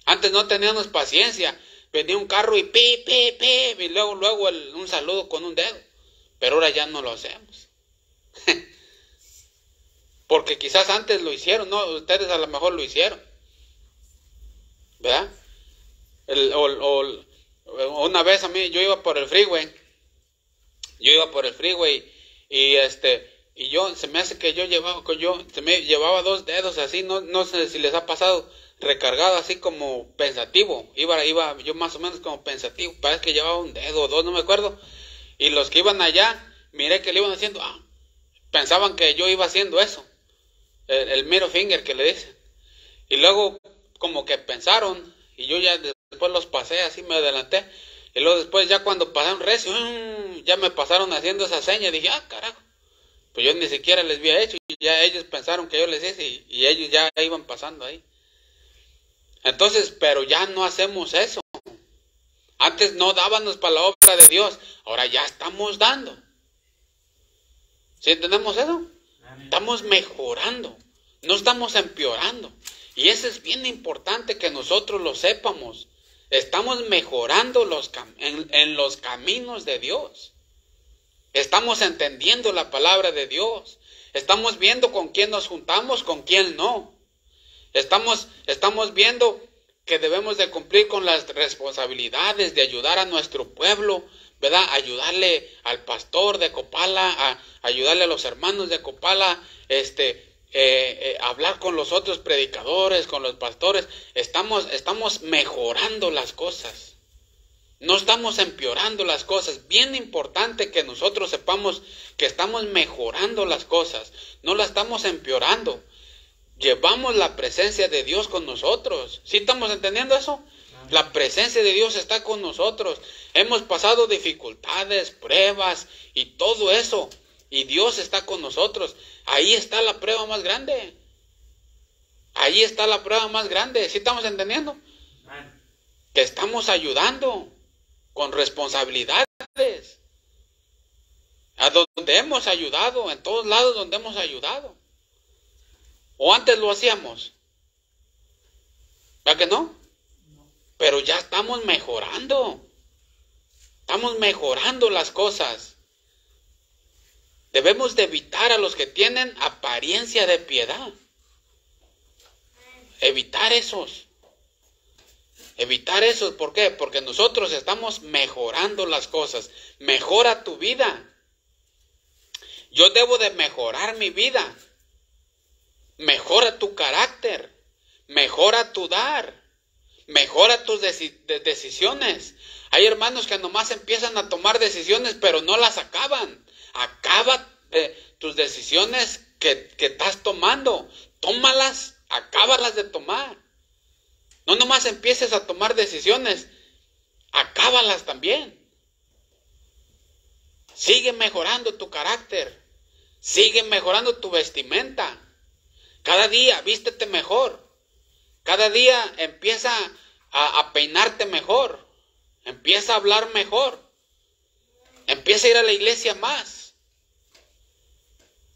[SPEAKER 2] Antes no teníamos paciencia. Venía un carro y pi. Y luego un saludo con un dedo. Pero ahora ya no lo hacemos. Porque quizás antes lo hicieron. No, ustedes a lo mejor lo hicieron. ¿Verdad? Una vez yo iba por el freeway. Y yo, se me hace que se me llevaba 2 dedos así, no sé si les ha pasado, recargado así como pensativo. Iba yo más o menos como pensativo, parece que llevaba 1 dedo o 2, no me acuerdo. Y los que iban allá, miré que le iban haciendo, pensaban que yo iba haciendo eso, el middle finger que le dicen. Y luego como que pensaron, y yo ya después los pasé, así me adelanté, y luego después ya cuando pasaron recio, ya me pasaron haciendo esa seña, dije, carajo, pues yo ni siquiera les había hecho, y ya ellos pensaron que yo les hice, y ellos ya iban pasando ahí. Entonces, pero ya no hacemos eso. Antes no dábamos para la obra de Dios, ahora ya estamos dando. ¿Sí entendemos eso? Estamos mejorando, no estamos empeorando. Y eso es bien importante que nosotros lo sepamos. Estamos mejorando en los caminos de Dios. Estamos entendiendo la palabra de Dios. Estamos viendo con quién nos juntamos, con quién no. Estamos viendo que debemos de cumplir con las responsabilidades de ayudar a nuestro pueblo, ¿verdad? Ayudarle al pastor de Copala, ayudarle a los hermanos de Copala, hablar con los otros predicadores, con los pastores. Estamos mejorando las cosas. No estamos empeorando las cosas. Bien importante que nosotros sepamos que estamos mejorando las cosas. No las estamos empeorando. Llevamos la presencia de Dios con nosotros. ¿Sí estamos entendiendo eso? La presencia de Dios está con nosotros. Hemos pasado dificultades, pruebas y todo eso. Y Dios está con nosotros. Ahí está la prueba más grande. Ahí está la prueba más grande. ¿Sí estamos entendiendo? Que estamos ayudando con responsabilidades. A donde hemos ayudado, en todos lados donde hemos ayudado. ¿O antes lo hacíamos? ¿Verdad que no? Pero ya estamos mejorando. Estamos mejorando las cosas. Debemos de evitar a los que tienen apariencia de piedad. Evitar esos. Evitar esos. ¿Por qué? Porque nosotros estamos mejorando las cosas. Mejora tu vida. Yo debo de mejorar mi vida. Mejora tu carácter. Mejora tu dar. Mejora tus decisiones. Hay hermanos que nomás empiezan a tomar decisiones, pero no las acaban. Acaba tus decisiones que estás tomando. Tómalas, acábalas de tomar. No nomás empieces a tomar decisiones, acábalas también. Sigue mejorando tu carácter. Sigue mejorando tu vestimenta. Cada día vístete mejor. Cada día empieza a peinarte mejor. Empieza a hablar mejor. Empieza a ir a la iglesia más.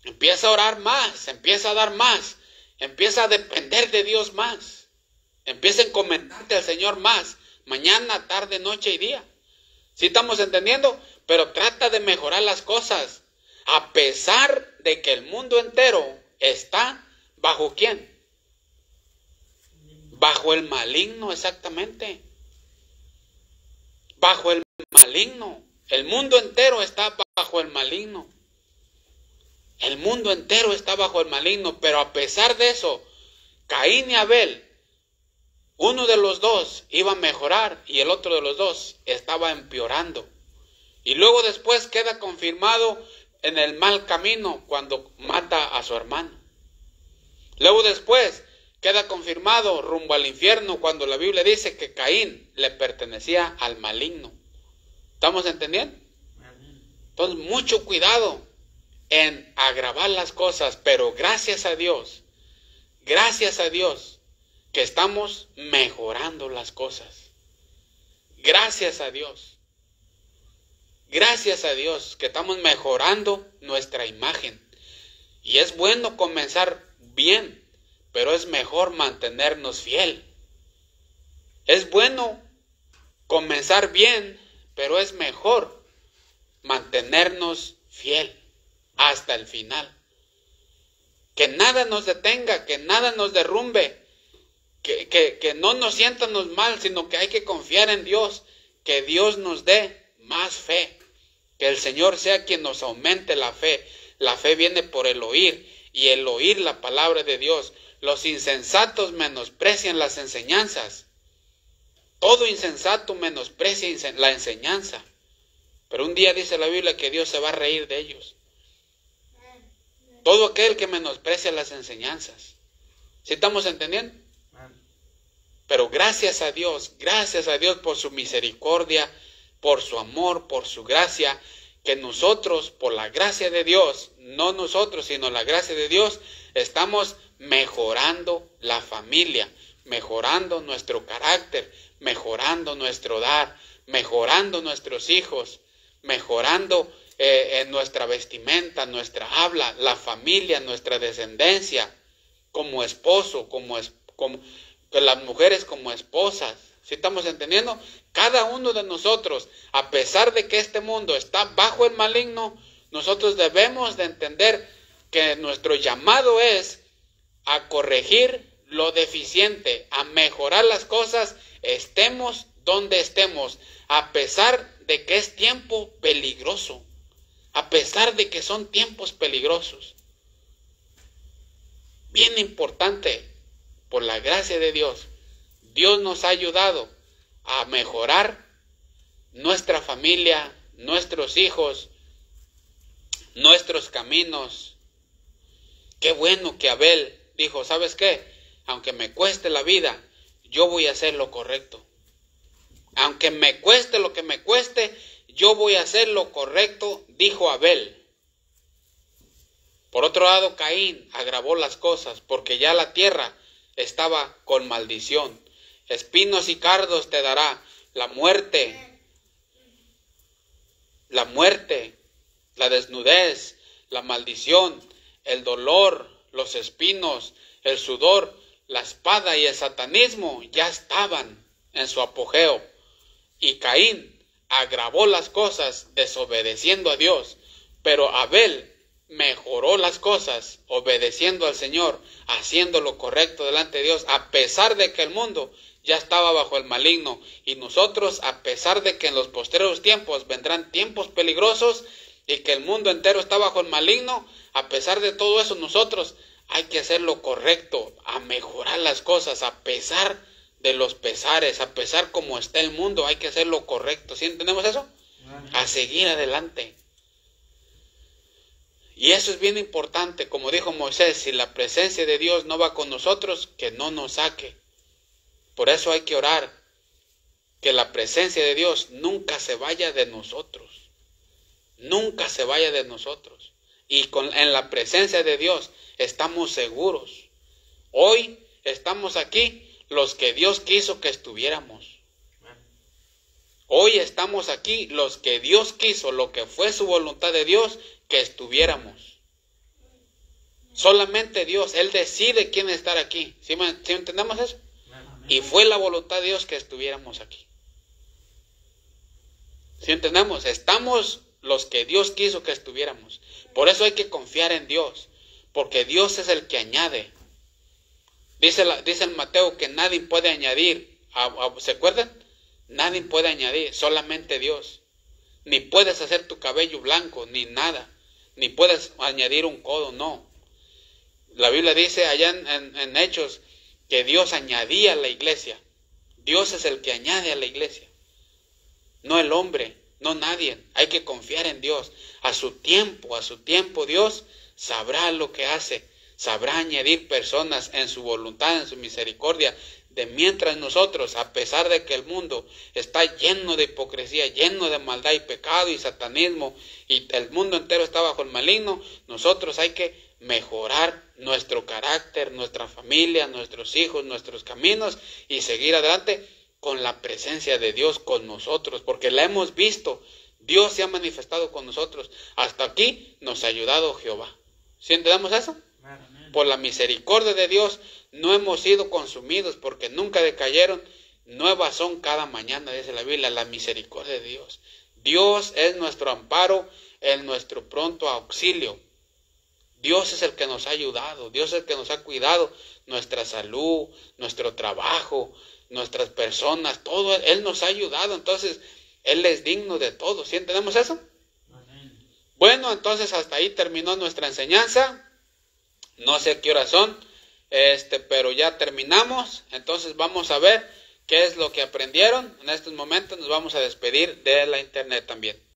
[SPEAKER 2] Empieza a orar más. Empieza a dar más. Empieza a depender de Dios más. Empieza a encomendarte al Señor más. Mañana, tarde, noche y día. ¿Sí estamos entendiendo? Pero trata de mejorar las cosas. A pesar de que el mundo entero está ¿bajo quién? Bajo el maligno, exactamente. Bajo el maligno. El mundo entero está bajo el maligno. El mundo entero está bajo el maligno. Pero a pesar de eso, Caín y Abel uno de los dos iba a mejorar y el otro de los dos estaba empeorando. Y luego después queda confirmado en el mal camino cuando mata a su hermano. Luego después queda confirmado rumbo al infierno cuando la Biblia dice que Caín le pertenecía al maligno. ¿Estamos entendiendo? Entonces, mucho cuidado en agravar las cosas, pero gracias a Dios que estamos mejorando las cosas. Gracias a Dios que estamos mejorando nuestra imagen. Y es bueno comenzar bien, pero es mejor mantenernos fiel. Es bueno comenzar bien, pero es mejor mantenernos fiel hasta el final. Que nada nos detenga, que nada nos derrumbe, que no nos siéntanos mal, sino que hay que confiar en Dios, que Dios nos dé más fe, que el Señor sea quien nos aumente la fe. La fe viene por el oír, y el oír la palabra de Dios. Los insensatos menosprecian las enseñanzas. Todo insensato menosprecia la enseñanza. Pero un día dice la Biblia que Dios se va a reír de ellos. Todo aquel que menosprecia las enseñanzas. ¿Sí estamos entendiendo? Pero gracias a Dios por su misericordia, por su amor, por su gracia, que nosotros, por la gracia de Dios, no nosotros, sino la gracia de Dios, estamos mejorando la familia, mejorando nuestro carácter, mejorando nuestro dar, mejorando nuestros hijos, mejorando en nuestra vestimenta, nuestra habla, la familia, nuestra descendencia, como esposo, como las mujeres como esposas. ¿Sí estamos entendiendo? Cada uno de nosotros, a pesar de que este mundo está bajo el maligno, nosotros debemos de entender que nuestro llamado es a corregir lo deficiente, a mejorar las cosas, estemos donde estemos, a pesar de que es tiempo peligroso, a pesar de que son tiempos peligrosos. Bien importante, por la gracia de Dios, Dios nos ha ayudado a mejorar nuestra familia, nuestros hijos, nuestros caminos. Qué bueno que Abel dijo, ¿sabes qué? Aunque me cueste la vida, yo voy a hacer lo correcto. Aunque me cueste lo que me cueste, yo voy a hacer lo correcto, dijo Abel. Por otro lado, Caín agravó las cosas porque ya la tierra estaba con maldición. Espinos y cardos te dará la muerte, la desnudez, la maldición, el dolor, los espinos, el sudor, la espada y el satanismo ya estaban en su apogeo. Y Caín agravó las cosas desobedeciendo a Dios, pero Abel mejoró las cosas obedeciendo al Señor, haciendo lo correcto delante de Dios, a pesar de que el mundo ya estaba bajo el maligno. Y nosotros, a pesar de que en los posteriores tiempos vendrán tiempos peligrosos y que el mundo entero está bajo el maligno, a pesar de todo eso, nosotros hay que hacer lo correcto, a mejorar las cosas, a pesar de los pesares, a pesar como está el mundo, hay que hacer lo correcto. ¿Sí entendemos eso? A seguir adelante. Y eso es bien importante, como dijo Moisés, si la presencia de Dios no va con nosotros, que no nos saque. Por eso hay que orar, que la presencia de Dios nunca se vaya de nosotros. Nunca se vaya de nosotros. Y en la presencia de Dios estamos seguros. Hoy estamos aquí los que Dios quiso que estuviéramos. Hoy estamos aquí los que Dios quiso, lo que fue su voluntad de Dios, que estuviéramos. Solamente Dios, Él decide quién estar aquí. ¿Sí entendemos eso? Y fue la voluntad de Dios que estuviéramos aquí. ¿Sí entendemos? Estamos los que Dios quiso que estuviéramos. Por eso hay que confiar en Dios, porque Dios es el que añade. Dice en Mateo que nadie puede añadir. ¿Se acuerdan? Nadie puede añadir, solamente Dios. Ni puedes hacer tu cabello blanco, ni nada. Ni puedes añadir un codo, no. La Biblia dice allá en Hechos que Dios añadía a la iglesia. Dios es el que añade a la iglesia, no el hombre, no nadie. Hay que confiar en Dios. A su tiempo Dios sabrá lo que hace, sabrá añadir personas en su voluntad, en su misericordia. De mientras nosotros, a pesar de que el mundo está lleno de hipocresía, lleno de maldad y pecado y satanismo, y el mundo entero está bajo el maligno, nosotros hay que mejorar nuestro carácter, nuestra familia, nuestros hijos, nuestros caminos, y seguir adelante con la presencia de Dios con nosotros, porque la hemos visto. Dios se ha manifestado con nosotros. Hasta aquí nos ha ayudado Jehová. ¿Sí entendemos eso? Amén. Por la misericordia de Dios no hemos sido consumidos, porque nunca decayeron. Nuevas son cada mañana, dice la Biblia, la misericordia de Dios. Dios es nuestro amparo, es nuestro pronto auxilio. Dios es el que nos ha ayudado, Dios es el que nos ha cuidado nuestra salud, nuestro trabajo, nuestras personas, todo. Él nos ha ayudado, entonces Él es digno de todo. ¿Sí entendemos eso? Amén. Bueno, entonces hasta ahí terminó nuestra enseñanza. No sé qué horas son, pero ya terminamos. Entonces vamos a ver qué es lo que aprendieron. En estos momentos nos vamos a despedir de la internet también.